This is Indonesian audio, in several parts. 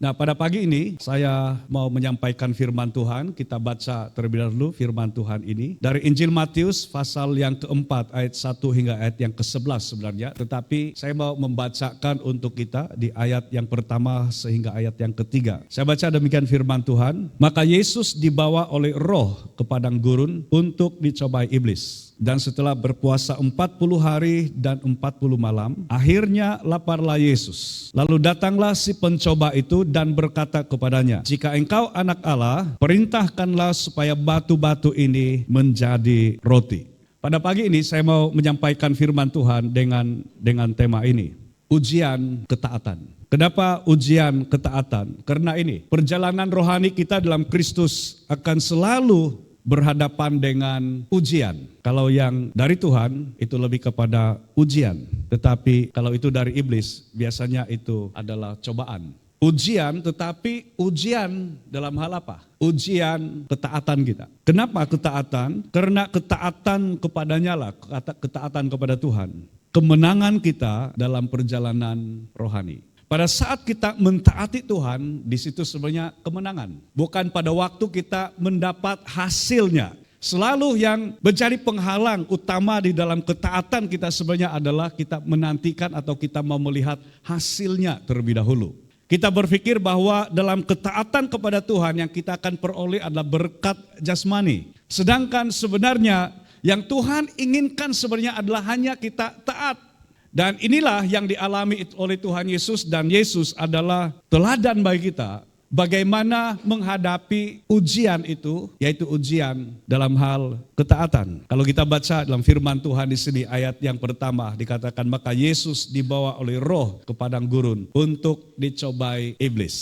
Nah, pada pagi ini saya mau menyampaikan firman Tuhan. Kita baca terlebih dahulu firman Tuhan ini dari Injil Matius pasal yang keempat ayat 1 hingga ayat yang ke-11 sebenarnya. Tetapi saya mau membacakan untuk kita di ayat yang pertama sehingga ayat yang ketiga. Saya baca demikian firman Tuhan. Maka Yesus dibawa oleh Roh ke padang gurun untuk dicobai iblis. Dan setelah berpuasa 40 hari dan 40 malam, akhirnya laparlah Yesus. Lalu datanglah si pencoba itu dan berkata kepadanya, "Jika engkau anak Allah, perintahkanlah supaya batu-batu ini menjadi roti." Pada pagi ini saya mau menyampaikan firman Tuhan dengan tema ini, ujian ketaatan. Kenapa ujian ketaatan? Karena ini, perjalanan rohani kita dalam Kristus akan selalu berhadapan dengan ujian. Kalau yang dari Tuhan itu lebih kepada ujian. Tetapi kalau itu dari iblis biasanya itu adalah cobaan. Ujian, tetapi ujian dalam hal apa? Ujian ketaatan kita. Kenapa ketaatan? Karena ketaatan kepadanya lah, ketaatan kepada Tuhan. Kemenangan kita dalam perjalanan rohani. Pada saat kita mentaati Tuhan, di situ sebenarnya kemenangan. Bukan pada waktu kita mendapat hasilnya. Selalu yang menjadi penghalang utama di dalam ketaatan kita sebenarnya adalah kita menantikan atau kita mau melihat hasilnya terlebih dahulu. Kita berpikir bahwa dalam ketaatan kepada Tuhan yang kita akan peroleh adalah berkat jasmani. Sedangkan sebenarnya yang Tuhan inginkan sebenarnya adalah hanya kita taat. Dan inilah yang dialami oleh Tuhan Yesus, dan Yesus adalah teladan bagi kita bagaimana menghadapi ujian itu, yaitu ujian dalam hal ketaatan. Kalau kita baca dalam firman Tuhan di sini ayat yang pertama dikatakan, maka Yesus dibawa oleh Roh ke padang gurun untuk dicobai iblis.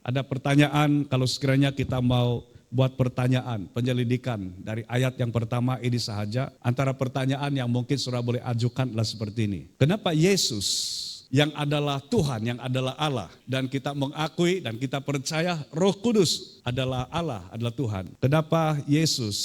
Ada pertanyaan kalau sekiranya kita mau buat pertanyaan, penyelidikan dari ayat yang pertama ini saja. Antara pertanyaan yang mungkin saudara boleh ajukan adalah seperti ini. Kenapa Yesus yang adalah Tuhan, yang adalah Allah, dan kita mengakui dan kita percaya Roh Kudus adalah Allah, adalah Tuhan. Kenapa Yesus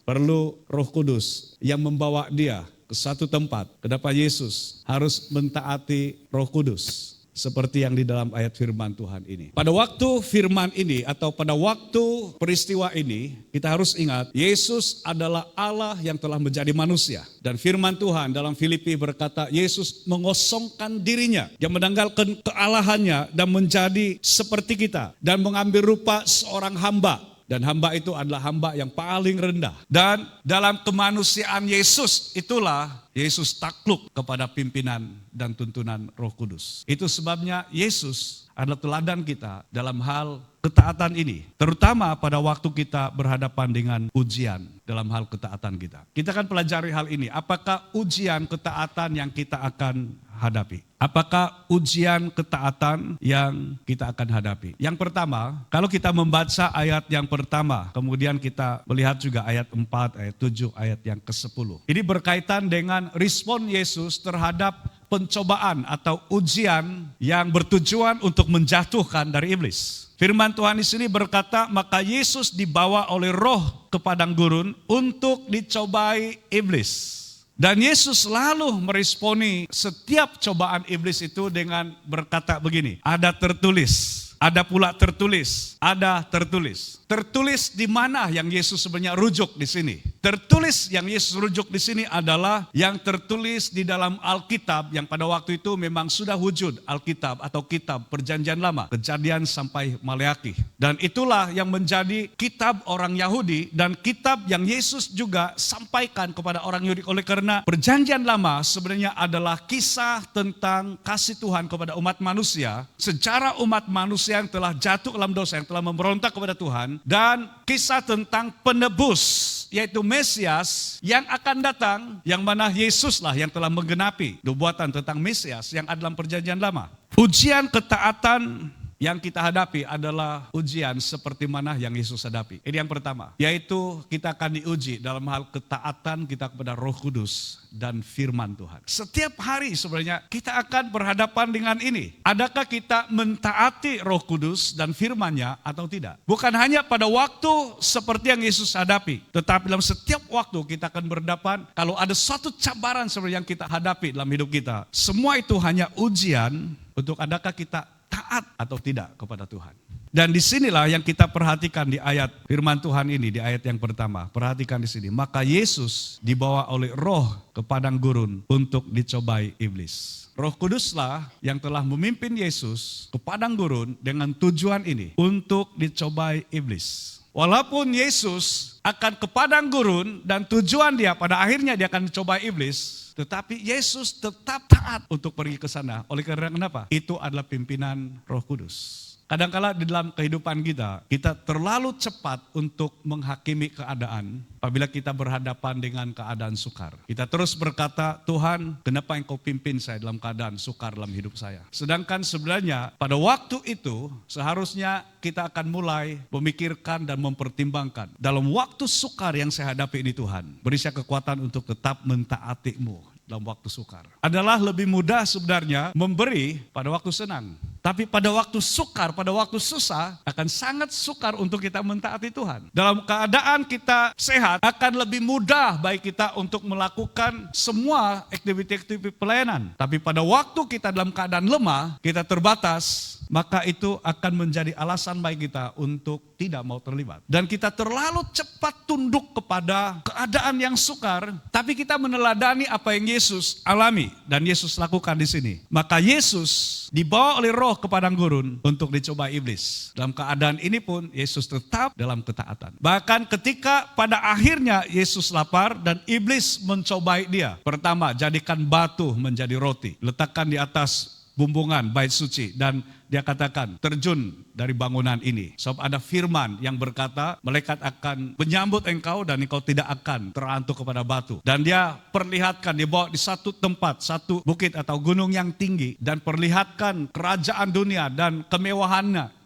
perlu Roh Kudus yang membawa dia ke satu tempat? Kenapa Yesus harus mentaati Roh Kudus? Seperti yang di dalam ayat firman Tuhan ini. Pada waktu firman ini atau pada waktu peristiwa ini, kita harus ingat Yesus adalah Allah yang telah menjadi manusia. Dan firman Tuhan dalam Filipi berkata Yesus mengosongkan dirinya yang menanggalkan kealahannya dan menjadi seperti kita. Dan mengambil rupa seorang hamba. Dan hamba itu adalah hamba yang paling rendah. Dan dalam kemanusiaan Yesus itulah Yesus takluk kepada pimpinan dan tuntunan Roh Kudus. Itu sebabnya Yesus adalah teladan kita dalam hal ketaatan ini. Terutama pada waktu kita berhadapan dengan ujian dalam hal ketaatan kita. Kita akan pelajari hal ini. Apakah ujian ketaatan yang kita akan hadapi? Apakah ujian ketaatan yang kita akan hadapi? Yang pertama, kalau kita membaca ayat yang pertama, kemudian kita melihat juga ayat 4, ayat 7, ayat yang ke-10. Ini berkaitan dengan respon Yesus terhadap pencobaan atau ujian yang bertujuan untuk menjatuhkan dari iblis. Firman Tuhan di sini berkata, maka Yesus dibawa oleh Roh ke padang gurun untuk dicobai iblis. Dan Yesus selalu meresponi setiap cobaan iblis itu dengan berkata begini, ada tertulis, ada pula tertulis, ada tertulis. Tertulis di mana yang Yesus sebenarnya rujuk di sini? Tertulis yang Yesus rujuk di sini adalah yang tertulis di dalam Alkitab yang pada waktu itu memang sudah wujud Alkitab atau kitab Perjanjian Lama, Kejadian sampai Maleakhi. Dan itulah yang menjadi kitab orang Yahudi dan kitab yang Yesus juga sampaikan kepada orang Yahudi. Oleh karena Perjanjian Lama sebenarnya adalah kisah tentang kasih Tuhan kepada umat manusia, secara umat manusia yang telah jatuh dalam dosa, yang telah memberontak kepada Tuhan, dan kisah tentang penebus yaitu Mesias yang akan datang, yang mana Yesuslah yang telah menggenapi nubuatan tentang Mesias yang ada dalam Perjanjian Lama. Ujian ketaatan yang kita hadapi adalah ujian seperti mana yang Yesus hadapi. Ini yang pertama, yaitu kita akan diuji dalam hal ketaatan kita kepada Roh Kudus dan firman Tuhan. Setiap hari sebenarnya kita akan berhadapan dengan ini. Adakah kita mentaati Roh Kudus dan firman-Nya atau tidak? Bukan hanya pada waktu seperti yang Yesus hadapi, tetapi dalam setiap waktu kita akan berhadapan. Kalau ada suatu cabaran sebenarnya yang kita hadapi dalam hidup kita, semua itu hanya ujian untuk adakah kita taat atau tidak kepada Tuhan. Dan disinilah yang kita perhatikan di ayat firman Tuhan ini, di ayat yang pertama. Perhatikan di sini. Maka Yesus dibawa oleh Roh ke padang gurun untuk dicobai iblis. Roh Kuduslah yang telah memimpin Yesus ke padang gurun dengan tujuan ini, untuk dicobai iblis. Walaupun Yesus akan ke padang gurun dan tujuan dia pada akhirnya dia akan dicobai iblis, tetapi Yesus tetap taat untuk pergi ke sana. Oleh karena kenapa? Itu adalah pimpinan Roh Kudus. Kadang-kala di dalam kehidupan kita terlalu cepat untuk menghakimi keadaan apabila kita berhadapan dengan keadaan sukar. Kita terus berkata, Tuhan, kenapa Engkau pimpin saya dalam keadaan sukar dalam hidup saya? Sedangkan sebenarnya pada waktu itu seharusnya kita akan mulai memikirkan dan mempertimbangkan. Dalam waktu sukar yang saya hadapi ini Tuhan, beri saya kekuatan untuk tetap mentaati-Mu. Dalam waktu sukar adalah lebih mudah sebenarnya memberi pada waktu senang. Tapi pada waktu sukar, pada waktu susah akan sangat sukar untuk kita mentaati Tuhan. Dalam keadaan kita sehat akan lebih mudah baik kita untuk melakukan semua aktiviti-aktiviti pelayanan. Tapi pada waktu kita dalam keadaan lemah, kita terbatas, maka itu akan menjadi alasan bagi kita untuk tidak mau terlibat. Dan kita terlalu cepat tunduk kepada keadaan yang sukar, tapi kita meneladani apa yang Yesus alami dan Yesus lakukan di sini. Maka Yesus dibawa oleh Roh ke padang gurun untuk dicoba iblis. Dalam keadaan ini pun Yesus tetap dalam ketaatan. Bahkan ketika pada akhirnya Yesus lapar dan iblis mencobai dia. Pertama, jadikan batu menjadi roti, letakkan di atas bumbungan bait suci, dan dia katakan, terjun dari bangunan ini. Sebab ada firman yang berkata, malaikat akan menyambut engkau dan engkau tidak akan terantuk kepada batu. Dan dia perlihatkan, dia bawa di satu tempat, satu bukit atau gunung yang tinggi, dan perlihatkan kerajaan dunia dan kemewahannya.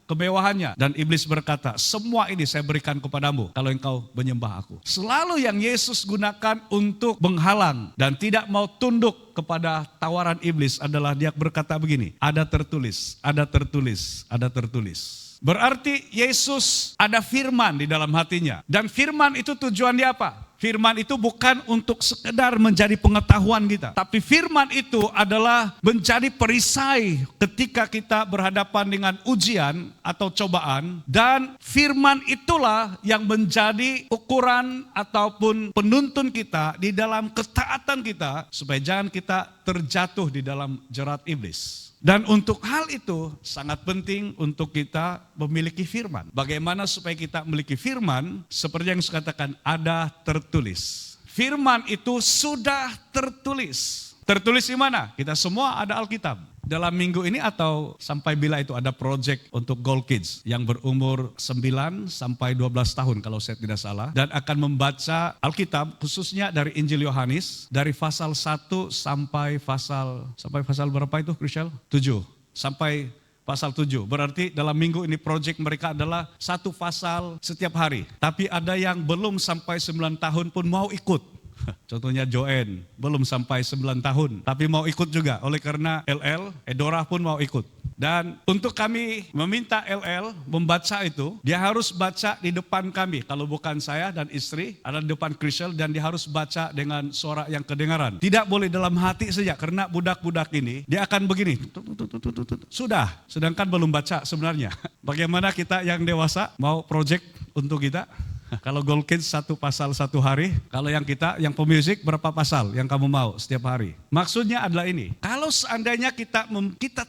Dan iblis berkata, semua ini saya berikan kepadamu kalau engkau menyembah aku. Selalu yang Yesus gunakan untuk menghalang dan tidak mau tunduk kepada tawaran iblis adalah dia berkata begini, ada tertulis, ada tertulis, ada tertulis. Berarti Yesus ada firman di dalam hatinya. Dan firman itu tujuannya apa? Firman itu bukan untuk sekedar menjadi pengetahuan kita. Tapi firman itu adalah menjadi perisai ketika kita berhadapan dengan ujian atau cobaan. Dan firman itulah yang menjadi ukuran ataupun penuntun kita di dalam ketaatan kita. Supaya jangan kita terjatuh di dalam jerat iblis. Dan untuk hal itu sangat penting untuk kita memiliki firman. Bagaimana supaya kita memiliki firman? Seperti yang saya katakan, ada tertulis. Firman itu sudah tertulis. Tertulis di mana? Kita semua ada Alkitab. Dalam minggu ini atau sampai bila itu ada project untuk Gold Kids yang berumur 9 sampai 12 tahun kalau saya tidak salah. Dan akan membaca Alkitab khususnya dari Injil Yohanes dari pasal 1 sampai pasal berapa itu Chriselle? 7 sampai pasal 7. Berarti dalam minggu ini project mereka adalah satu pasal setiap hari. Tapi ada yang belum sampai 9 tahun pun mau ikut. Contohnya Joen, belum sampai 9 tahun, tapi mau ikut juga. Oleh karena LL, Edora pun mau ikut. Dan untuk kami meminta LL membaca itu, dia harus baca di depan kami. Kalau bukan saya dan istri, ada di depan Chriselle, dan dia harus baca dengan suara yang kedengaran. Tidak boleh dalam hati saja, karena budak-budak ini, dia akan begini. Sudah, sedangkan belum baca sebenarnya. Bagaimana kita yang dewasa mau project untuk kita? Kalau Gold Kids 1 pasal 1 hari, kalau yang kita, yang pemusik berapa pasal yang kamu mau setiap hari? Maksudnya adalah ini, kalau seandainya kita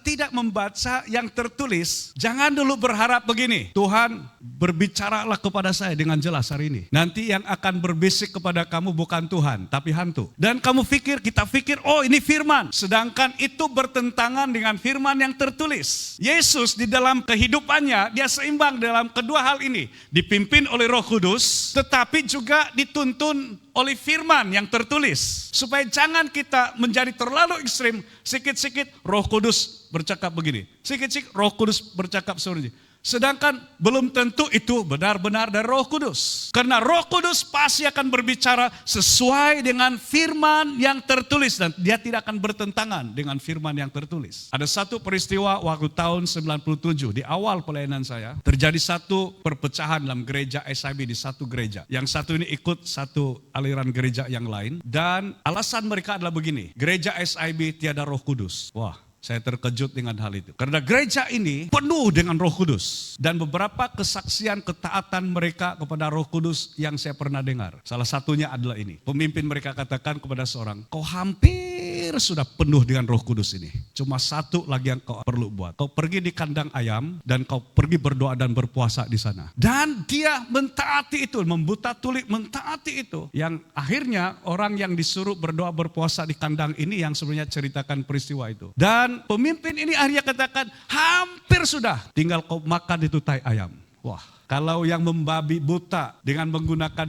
tidak membaca yang tertulis, jangan dulu berharap begini, Tuhan berbicaralah kepada saya dengan jelas hari ini. Nanti yang akan berbisik kepada kamu bukan Tuhan, tapi hantu. Dan kamu kita pikir, oh ini firman. Sedangkan itu bertentangan dengan firman yang tertulis. Yesus di dalam kehidupannya, dia seimbang dalam kedua hal ini. Dipimpin oleh Roh Kudus, tetapi juga dituntun oleh firman yang tertulis. Supaya jangan kita menjadi terlalu ekstrim, sikit-sikit Roh Kudus bercakap begini, sikit-sikit Roh Kudus bercakap seperti ini. Sedangkan belum tentu itu benar-benar dari Roh Kudus. Karena Roh Kudus pasti akan berbicara sesuai dengan firman yang tertulis. Dan dia tidak akan bertentangan dengan firman yang tertulis. Ada satu peristiwa waktu tahun 97 di awal pelayanan saya. Terjadi satu perpecahan dalam gereja SIB di satu gereja. Yang satu ini ikut satu aliran gereja yang lain. Dan alasan mereka adalah begini. Gereja SIB tiada Roh Kudus. Wah. Saya terkejut dengan hal itu. Karena gereja ini penuh dengan Roh Kudus. Dan beberapa kesaksian ketaatan mereka kepada Roh Kudus yang saya pernah dengar. Salah satunya adalah ini. Pemimpin mereka katakan kepada seorang, kau hampir sudah penuh dengan Roh Kudus ini. Cuma satu lagi yang kau perlu buat. Kau pergi di kandang ayam dan kau pergi berdoa dan berpuasa di sana. Dan dia mentaati itu, membuta tuli mentaati itu. Yang akhirnya orang yang disuruh berdoa berpuasa di kandang ini yang sebenarnya ceritakan peristiwa itu. Dan pemimpin ini akhirnya katakan, hampir sudah, tinggal kau makan itu tai ayam. Wah, kalau yang membabi buta dengan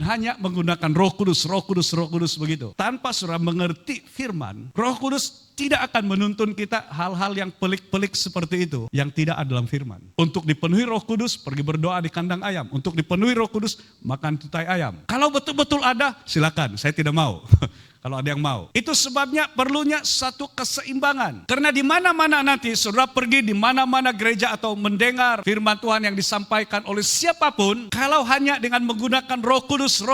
hanya menggunakan Roh Kudus begitu. Tanpa sudah mengerti firman, Roh Kudus tidak akan menuntun kita hal-hal yang pelik-pelik seperti itu yang tidak ada dalam firman. Untuk dipenuhi Roh Kudus, pergi berdoa di kandang ayam. Untuk dipenuhi Roh Kudus, makan tutai ayam. Kalau betul-betul ada, silakan, saya tidak mau. Kalau ada yang mau. Itu sebabnya perlunya satu keseimbangan. Karena di mana-mana nanti saudara pergi di mana-mana gereja atau mendengar firman Tuhan yang disampaikan oleh siapapun, kalau hanya dengan menggunakan Roh Kudus,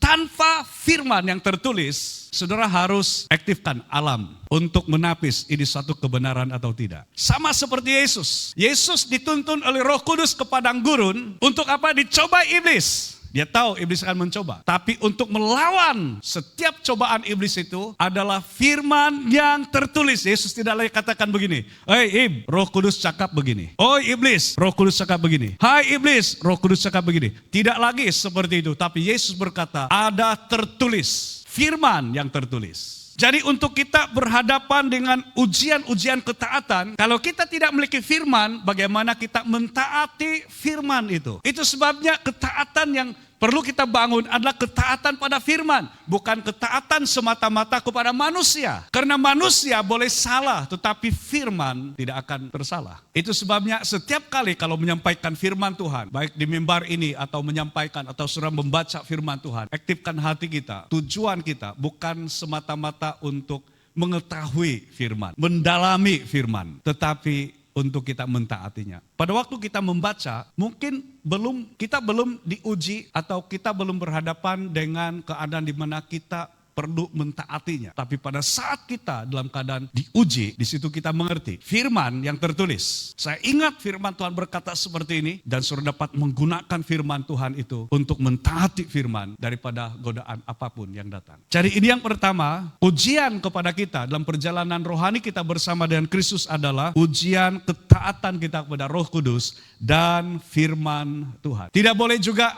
tanpa firman yang tertulis, saudara harus aktifkan alam untuk menapis ini suatu kebenaran atau tidak. Sama seperti Yesus. Yesus dituntun oleh Roh Kudus ke padang gurun untuk apa? Dicoba iblis. Dia tahu iblis akan mencoba. Tapi untuk melawan setiap cobaan iblis itu adalah firman yang tertulis. Yesus tidak lagi katakan begini. Hei Roh Kudus cakap begini. Oh iblis, Roh Kudus cakap begini. Hai iblis, Roh Kudus cakap begini. Tidak lagi seperti itu. Tapi Yesus berkata, ada tertulis. Firman yang tertulis. Jadi untuk kita berhadapan dengan ujian-ujian ketaatan, kalau kita tidak memiliki firman, bagaimana kita mentaati firman itu? Itu sebabnya ketaatan yang perlu kita bangun adalah ketaatan pada firman, bukan ketaatan semata-mata kepada manusia. Karena manusia boleh salah, tetapi firman tidak akan tersalah. Itu sebabnya setiap kali kalau menyampaikan firman Tuhan, baik di mimbar ini atau menyampaikan atau sudah membaca firman Tuhan, aktifkan hati kita. Tujuan kita bukan semata-mata untuk mengetahui firman, mendalami firman, tetapi untuk kita mentaatinya. Pada waktu kita membaca, mungkin kita belum diuji atau kita belum berhadapan dengan keadaan di mana kita perlu mentaatinya. Tapi pada saat kita dalam keadaan diuji, di situ kita mengerti firman yang tertulis. Saya ingat firman Tuhan berkata seperti ini, dan saudara dapat menggunakan firman Tuhan itu untuk mentaati firman daripada godaan apapun yang datang. Jadi ini yang pertama, ujian kepada kita dalam perjalanan rohani kita bersama dengan Kristus adalah ujian ketaatan kita kepada Roh Kudus dan firman Tuhan. Tidak boleh juga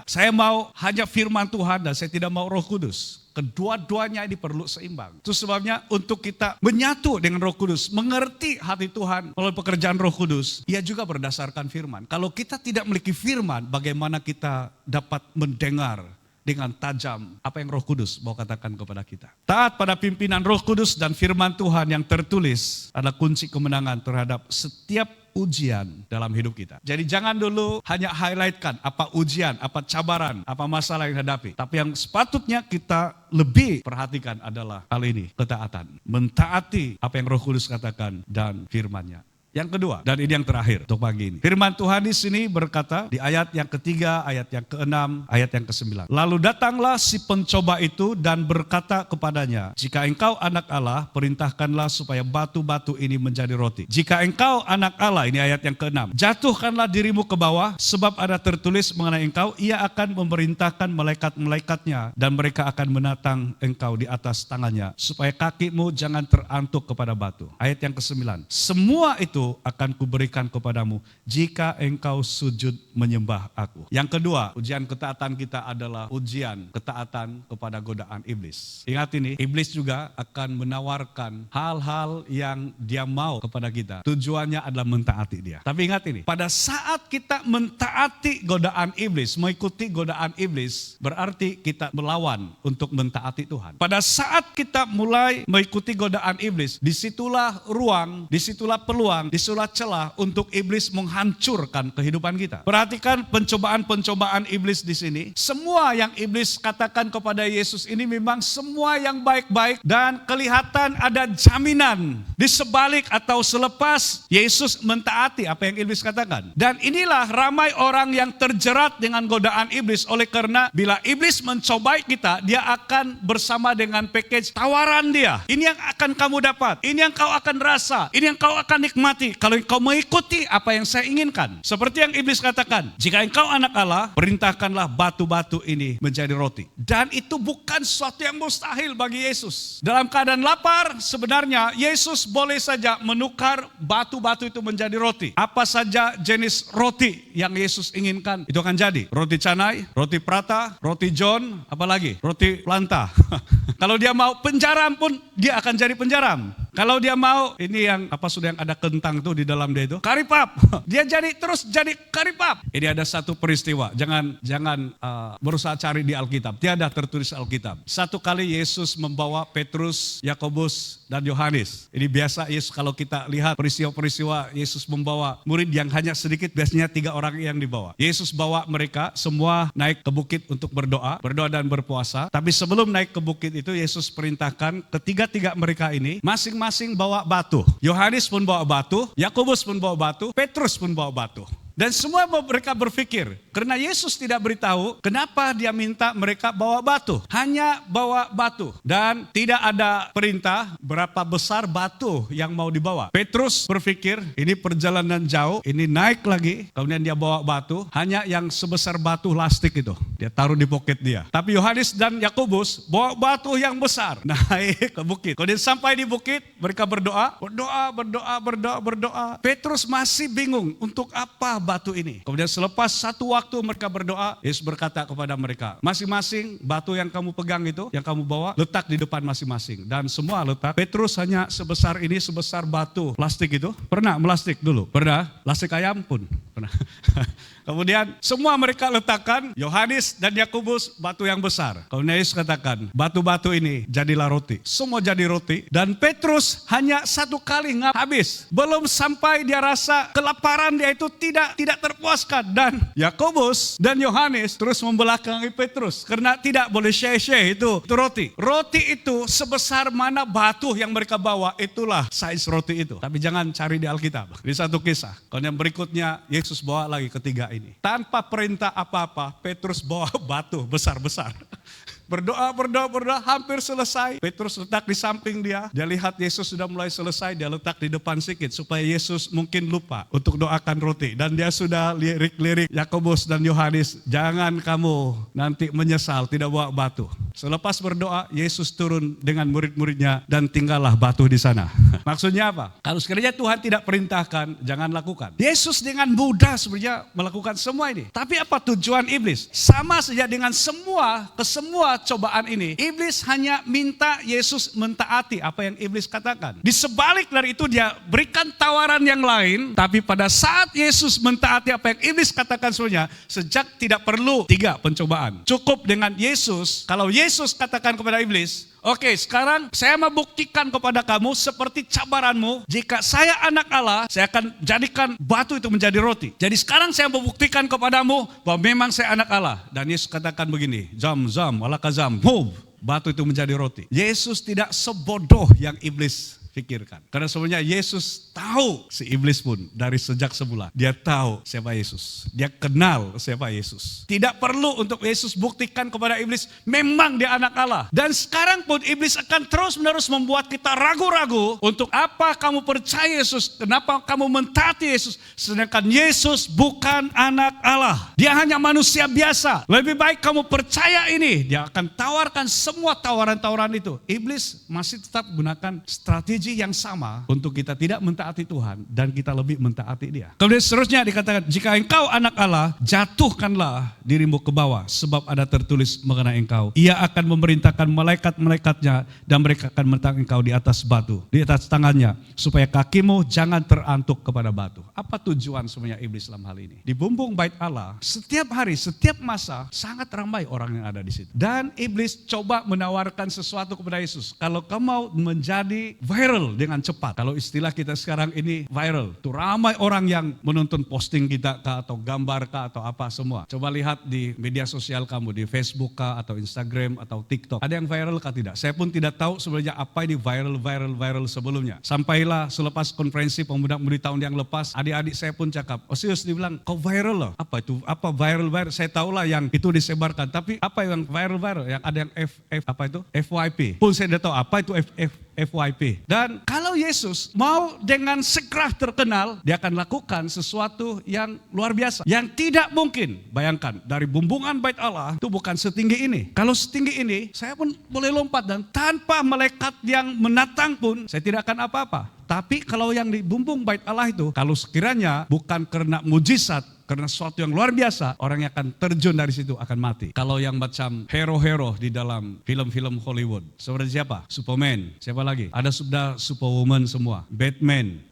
saya mau hanya firman Tuhan dan saya tidak mau Roh Kudus. Kedua-duanya ini perlu seimbang. Itu sebabnya untuk kita menyatu dengan Roh Kudus, mengerti hati Tuhan melalui pekerjaan Roh Kudus, ia juga berdasarkan firman. Kalau kita tidak memiliki firman, bagaimana kita dapat mendengar dengan tajam apa yang Roh Kudus mau katakan kepada kita. Taat pada pimpinan Roh Kudus dan firman Tuhan yang tertulis adalah kunci kemenangan terhadap setiap ujian dalam hidup kita. Jadi jangan dulu hanya highlightkan apa ujian, apa cabaran, apa masalah yang dihadapi. Tapi yang sepatutnya kita lebih perhatikan adalah hal ini, ketaatan. Mentaati apa yang Roh Kudus katakan dan firman-Nya. Yang kedua, dan ini yang terakhir untuk pagi ini. Firman Tuhan di sini berkata di ayat yang ketiga, ayat yang keenam, ayat yang kesembilan. Lalu datanglah si pencoba itu dan berkata kepadanya, jika engkau anak Allah, perintahkanlah supaya batu-batu ini menjadi roti. Jika engkau anak Allah, ini ayat yang keenam, jatuhkanlah dirimu ke bawah, sebab ada tertulis mengenai engkau, ia akan memerintahkan malaikat-malaikatnya, dan mereka akan menatang engkau di atas tangannya, supaya kakimu jangan terantuk kepada batu. Ayat yang kesembilan, semua itu akan kuberikan kepadamu jika engkau sujud menyembah aku. Yang kedua, ujian ketaatan kita adalah ujian ketaatan kepada godaan iblis. Ingat ini, iblis juga akan menawarkan hal-hal yang dia mau kepada kita. Tujuannya adalah mentaati dia. Tapi ingat ini, pada saat kita mentaati godaan iblis, mengikuti godaan iblis, berarti kita melawan untuk mentaati Tuhan. Pada saat kita mulai mengikuti godaan iblis, disitulah ruang, disitulah peluang disulat celah untuk iblis menghancurkan kehidupan kita. Perhatikan pencobaan-pencobaan iblis di sini. Semua yang iblis katakan kepada Yesus ini memang semua yang baik-baik dan kelihatan ada jaminan di sebalik atau selepas Yesus mentaati apa yang iblis katakan. Dan inilah ramai orang yang terjerat dengan godaan iblis oleh karena bila iblis mencobai kita, dia akan bersama dengan package tawaran dia. Ini yang akan kamu dapat, ini yang kau akan rasa, ini yang kau akan nikmati kalau engkau mengikuti apa yang saya inginkan. Seperti yang iblis katakan, jika engkau anak Allah, perintahkanlah batu-batu ini menjadi roti. Dan itu bukan sesuatu yang mustahil bagi Yesus. Dalam keadaan lapar, sebenarnya Yesus boleh saja menukar batu-batu itu menjadi roti. Apa saja jenis roti yang Yesus inginkan, itu akan jadi. Roti canai, roti prata, roti john, apalagi roti planta. Kalau dia mau penjaram pun, dia akan jadi penjaram. Kalau dia mau, ini yang sudah yang ada kentang tuh di dalam dia itu, karipap. Dia terus jadi karipap. Ini ada satu peristiwa, jangan berusaha cari di Alkitab. Tiada tertulis Alkitab. Satu kali Yesus membawa Petrus, Yakobus, dan Yohanes. Ini biasa Yesus kalau kita lihat peristiwa-peristiwa Yesus membawa murid yang hanya sedikit, biasanya 3 orang yang dibawa. Yesus bawa mereka semua naik ke bukit untuk berdoa dan berpuasa. Tapi sebelum naik ke bukit itu Yesus perintahkan ketiga-tiga mereka ini masing-masing bawa batu. Yohanes pun bawa batu, Yakobus pun bawa batu, Petrus pun bawa batu. Dan semua mereka berpikir, karena Yesus tidak beritahu kenapa dia minta mereka bawa batu. Hanya bawa batu. Dan tidak ada perintah berapa besar batu yang mau dibawa. Petrus berpikir, ini perjalanan jauh, ini naik lagi. Kemudian dia bawa batu, hanya yang sebesar batu lastik itu. Dia taruh di poket dia. Tapi Yohanes dan Yakobus bawa batu yang besar. Naik ke bukit. Kemudian sampai di bukit, mereka berdoa. Petrus masih bingung, untuk apa batu ini? Kemudian selepas satu waktu mereka berdoa, Yesus berkata kepada mereka, masing-masing batu yang kamu pegang itu, yang kamu bawa, letak di depan masing-masing. Dan semua letak. Petrus hanya sebesar ini, sebesar batu plastik itu. Pernah melastik dulu? Pernah? Lastik ayam pun? Pernah. Kemudian semua mereka letakkan, Yohanes dan Yakobus batu yang besar. Kemudian Yesus katakan, batu-batu ini jadilah roti. Semua jadi roti. Dan Petrus hanya satu kali habis. Belum sampai dia rasa kelaparan dia itu tidak terpuaskan. Dan Yakobus dan Yohanes terus membelakangi Petrus. Karena tidak boleh share itu roti. Roti itu sebesar mana batu yang mereka bawa, itulah size roti itu. Tapi jangan cari di Alkitab. Di satu kisah. Kemudian berikutnya Yesus bawa lagi ketiga ini. Tanpa perintah apa-apa, Petrus bawa batu besar-besar. Berdoa, hampir selesai. Petrus letak di samping dia. Dia lihat Yesus sudah mulai selesai, dia letak di depan sedikit supaya Yesus mungkin lupa untuk doakan roti. Dan dia sudah lirik-lirik Yakobus dan Yohanes, jangan kamu nanti menyesal tidak bawa batu. Selepas berdoa, Yesus turun dengan murid-muridnya dan tinggallah batu di sana. Maksudnya apa? Kalau sekiranya Tuhan tidak perintahkan, jangan lakukan. Yesus dengan mudah sebenarnya melakukan semua ini. Tapi apa tujuan iblis? Sama saja dengan semua cobaan ini. Iblis hanya minta Yesus mentaati apa yang iblis katakan. Di sebalik dari itu dia berikan tawaran yang lain. Tapi pada saat Yesus mentaati apa yang iblis katakan sebenarnya, sejak tidak perlu 3 pencobaan. Cukup dengan Yesus. Kalau Yesus katakan kepada iblis, oke, sekarang saya membuktikan kepada kamu seperti cabaranmu. Jika saya anak Allah, saya akan jadikan batu itu menjadi roti. Jadi sekarang saya membuktikan kepadamu bahwa memang saya anak Allah. Dan Yesus katakan begini, zam, walakazam, batu itu menjadi roti. Yesus tidak sebodoh yang iblis pikirkan. Karena sebenarnya Yesus tahu si iblis pun dari sejak semula. Dia tahu siapa Yesus. Dia kenal siapa Yesus. Tidak perlu untuk Yesus buktikan kepada iblis, memang dia anak Allah. Dan sekarang pun iblis akan terus-menerus membuat kita ragu-ragu. Untuk apa kamu percaya Yesus? Kenapa kamu mentaati Yesus? Sedangkan Yesus bukan anak Allah. Dia hanya manusia biasa. Lebih baik kamu percaya ini. Dia akan tawarkan semua tawaran-tawaran itu. Iblis masih tetap gunakan strategi yang sama untuk kita tidak mentaati Tuhan dan kita lebih mentaati Dia. Kemudian seterusnya dikatakan, jika engkau anak Allah, jatuhkanlah dirimu ke bawah, sebab ada tertulis mengenai engkau. Ia akan memerintahkan malaikat-malaikatnya dan mereka akan meletakkan engkau di atas batu, di atas tangannya, supaya kakimu jangan terantuk kepada batu. Apa tujuan sebenarnya iblis dalam hal ini? Di bumbung bait Allah, setiap hari, setiap masa, sangat ramai orang yang ada di situ. Dan iblis coba menawarkan sesuatu kepada Yesus. Kalau kau mau menjadi viral viral dengan cepat. Kalau istilah kita sekarang ini viral. Itu ramai orang yang menonton posting kita kah, atau gambar kah, atau apa semua. Coba lihat di media sosial kamu, di Facebook kah, atau Instagram, atau TikTok. Ada yang viral kah tidak? Saya pun tidak tahu sebenarnya apa ini viral sebelumnya. Sampailah selepas konferensi pemuda-pemudi tahun yang lepas, adik-adik saya pun cakap, Osius dibilang, kau viral loh. Apa itu? Apa viral? Saya tahulah yang itu disebarkan. Tapi apa yang viral? Yang ada yang FYP. Pun saya tidak tahu apa itu FYP. Dan kalau Yesus mau dengan segera terkenal, dia akan lakukan sesuatu yang luar biasa. Yang tidak mungkin. Bayangkan, dari bumbungan bait Allah itu bukan setinggi ini. Kalau setinggi ini, saya pun boleh lompat dan tanpa malaikat yang menatang pun, saya tidak akan apa-apa. Tapi kalau yang di bumbung bait Allah itu, kalau sekiranya bukan karena mujizat, karena sesuatu yang luar biasa, orang yang akan terjun dari situ akan mati. Kalau yang macam hero-hero di dalam film-film Hollywood, seperti siapa? Superman, siapa lagi? Ada sudah Superwoman semua, Batman,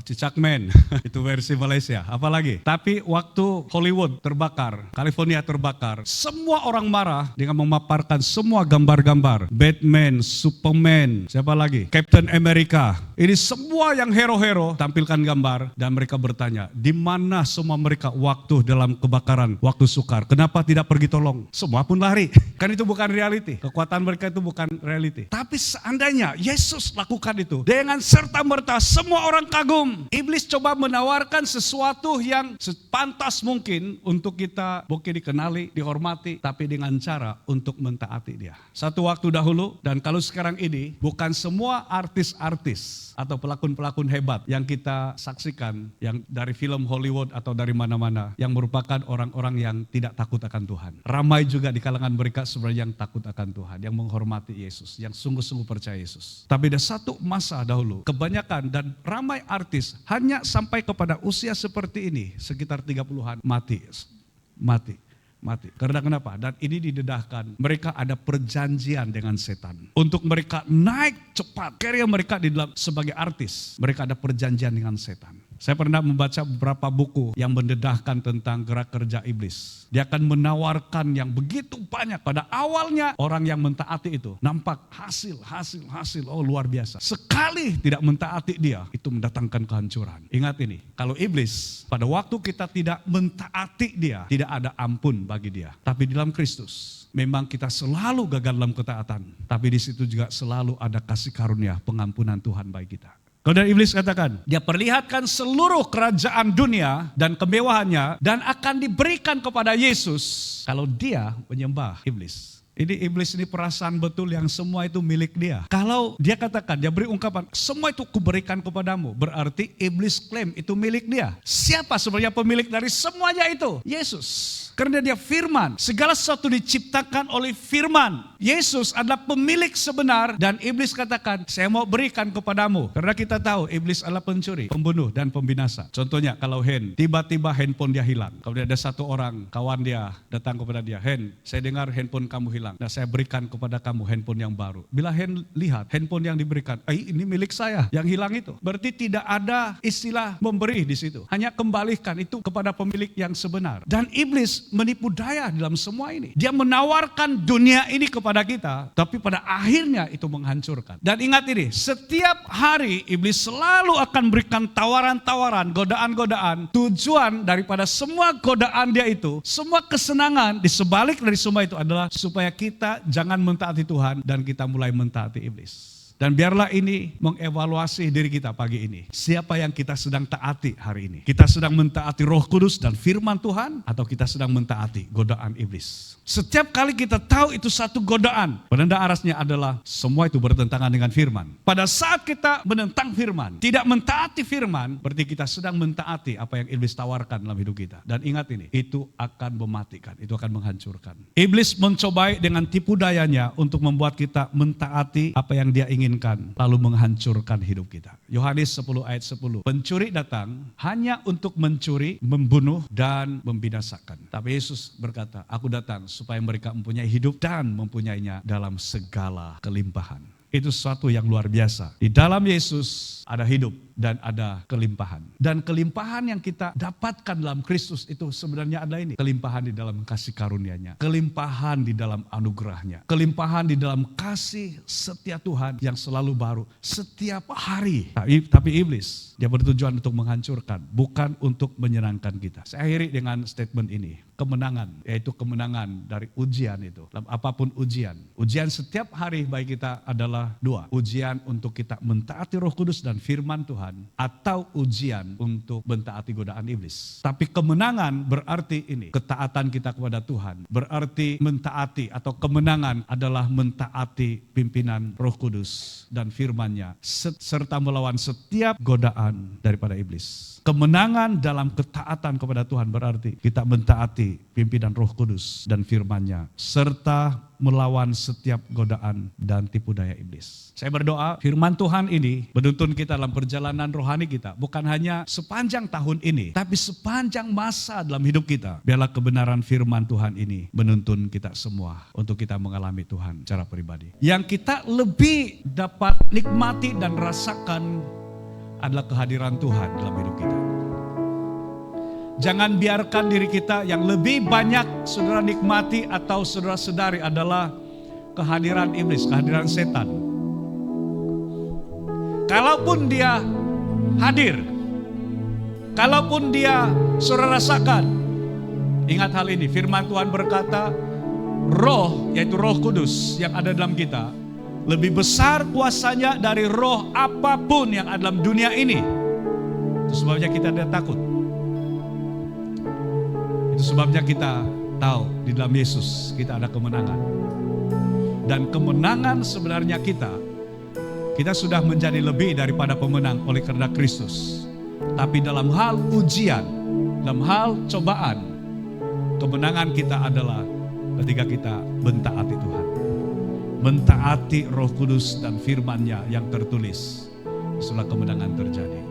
Cicakman, itu versi Malaysia, apa lagi? Tapi waktu Hollywood terbakar, California terbakar, semua orang marah dengan memaparkan semua gambar-gambar, Batman, Superman, siapa lagi? Captain America. Ini semua yang hero-hero tampilkan gambar dan mereka bertanya, di mana semua mereka waktu dalam kebakaran, waktu sukar? Kenapa tidak pergi tolong? Semua pun lari. Kan itu bukan reality. Kekuatan mereka itu bukan reality. Tapi seandainya Yesus lakukan itu, dengan serta-merta semua orang kagum. Iblis coba menawarkan sesuatu yang sepantas mungkin untuk kita mungkin dikenali, dihormati, tapi dengan cara untuk mentaati dia. Satu waktu dahulu, dan kalau sekarang ini, bukan semua artis-artis atau pelakon-pelakon hebat yang kita saksikan, yang dari film Hollywood atau dari mana-mana, yang merupakan orang-orang yang tidak takut akan Tuhan. Ramai juga di kalangan mereka sebenarnya yang takut akan Tuhan, yang menghormati Yesus, yang sungguh-sungguh percaya Yesus. Tapi ada satu masa dahulu, kebanyakan dan ramai artis hanya sampai kepada usia seperti ini, sekitar 30-an, mati. Karena kenapa? Dan ini didedahkan. Mereka ada perjanjian dengan setan. Untuk mereka naik cepat. Karya mereka di dalam sebagai artis. Mereka ada perjanjian dengan setan. Saya pernah membaca beberapa buku yang mendedahkan tentang gerak kerja iblis. Dia akan menawarkan yang begitu banyak. Pada awalnya orang yang mentaati itu nampak hasil. Oh luar biasa. Sekali tidak mentaati dia, itu mendatangkan kehancuran. Ingat ini, kalau iblis pada waktu kita tidak mentaati dia, tidak ada ampun bagi dia. Tapi di dalam Kristus, memang kita selalu gagal dalam ketaatan. Tapi di situ juga selalu ada kasih karunia, pengampunan Tuhan bagi kita. Kalau dari iblis katakan, dia perlihatkan seluruh kerajaan dunia dan kemewahannya dan akan diberikan kepada Yesus kalau dia menyembah iblis. Ini iblis ini perasaan betul yang semua itu milik dia. Kalau dia katakan, dia beri ungkapan, semua itu kuberikan kepadamu. Berarti iblis klaim itu milik dia. Siapa sebenarnya pemilik dari semuanya itu? Yesus. Karena dia firman, segala sesuatu diciptakan oleh firman. Yesus adalah pemilik sebenar dan iblis katakan, saya mau berikan kepadamu. Karena kita tahu iblis adalah pencuri, pembunuh dan pembinasa. Contohnya kalau tiba-tiba handphone dia hilang. Kalau ada satu orang, kawan dia datang kepada dia, saya dengar handphone kamu hilang. Nah saya berikan kepada kamu handphone yang baru. Bila lihat handphone yang diberikan, ini milik saya yang hilang itu. Berarti tidak ada istilah memberi di situ. Hanya kembalikan itu kepada pemilik yang sebenar. Dan iblis menipu daya dalam semua ini. Dia menawarkan dunia ini kepada kita, tapi pada akhirnya itu menghancurkan. Dan ingat ini, setiap hari iblis selalu akan berikan tawaran-tawaran, godaan-godaan. Tujuan daripada semua godaan dia itu, semua kesenangan di sebalik dari semua itu adalah supaya kita jangan mentaati Tuhan dan kita mulai mentaati iblis. Dan biarlah ini mengevaluasi diri kita pagi ini. Siapa yang kita sedang taati hari ini? Kita sedang mentaati Roh Kudus dan firman Tuhan, atau kita sedang mentaati godaan iblis? Setiap kali kita tahu itu satu godaan, penanda arasnya adalah semua itu bertentangan dengan firman. Pada saat kita menentang firman, tidak mentaati firman, berarti kita sedang mentaati apa yang iblis tawarkan dalam hidup kita. Dan ingat ini, itu akan mematikan, itu akan menghancurkan. Iblis mencobai dengan tipu dayanya untuk membuat kita mentaati apa yang dia inginkan, lalu menghancurkan hidup kita. Yohanes 10 ayat 10. Pencuri datang hanya untuk mencuri, membunuh, dan membinasakan. Tapi Yesus berkata, aku datang supaya mereka mempunyai hidup dan mempunyainya dalam segala kelimpahan. Itu sesuatu yang luar biasa. Di dalam Yesus ada hidup dan ada kelimpahan. Dan kelimpahan yang kita dapatkan dalam Kristus itu sebenarnya adalah ini. Kelimpahan di dalam kasih karunia-Nya. Kelimpahan di dalam anugerah-Nya. Kelimpahan di dalam kasih setia Tuhan yang selalu baru. Setiap hari. Tapi iblis, dia bertujuan untuk menghancurkan. Bukan untuk menyenangkan kita. Saya akhiri dengan statement ini. Kemenangan, yaitu kemenangan dari ujian itu. Dalam apapun ujian. Ujian setiap hari bagi kita adalah dua. Ujian untuk kita mentaati Roh Kudus dan firman Tuhan. Atau ujian untuk mentaati godaan iblis. Tapi kemenangan berarti ini. Ketaatan kita kepada Tuhan. Berarti mentaati atau kemenangan adalah mentaati pimpinan Roh Kudus dan firman-Nya. Serta melawan setiap godaan daripada iblis. Kemenangan dalam ketaatan kepada Tuhan berarti kita mentaati pimpinan Roh Kudus dan firman-Nya. Serta melawan setiap godaan dan tipu daya iblis. Saya berdoa firman Tuhan ini menuntun kita dalam perjalanan rohani kita. Bukan hanya sepanjang tahun ini, tapi sepanjang masa dalam hidup kita. Biarlah kebenaran firman Tuhan ini menuntun kita semua untuk kita mengalami Tuhan secara pribadi. Yang kita lebih dapat nikmati dan rasakan adalah kehadiran Tuhan dalam hidup kita. Jangan biarkan diri kita yang lebih banyak saudara nikmati atau saudara sedari adalah kehadiran iblis, kehadiran setan. Kalaupun dia hadir, kalaupun dia saudara rasakan, ingat hal ini, firman Tuhan berkata, roh, yaitu Roh Kudus yang ada dalam kita, lebih besar kuasanya dari roh apapun yang ada dalam dunia ini. Itu sebabnya kita tidak takut. Itu sebabnya kita tahu di dalam Yesus kita ada kemenangan. Dan kemenangan sebenarnya kita sudah menjadi lebih daripada pemenang oleh karena Kristus. Tapi dalam hal ujian, dalam hal cobaan, kemenangan kita adalah ketika kita mentaati Tuhan. Mentaati Roh Kudus dan firman-Nya yang tertulis. Itulah kemenangan terjadi.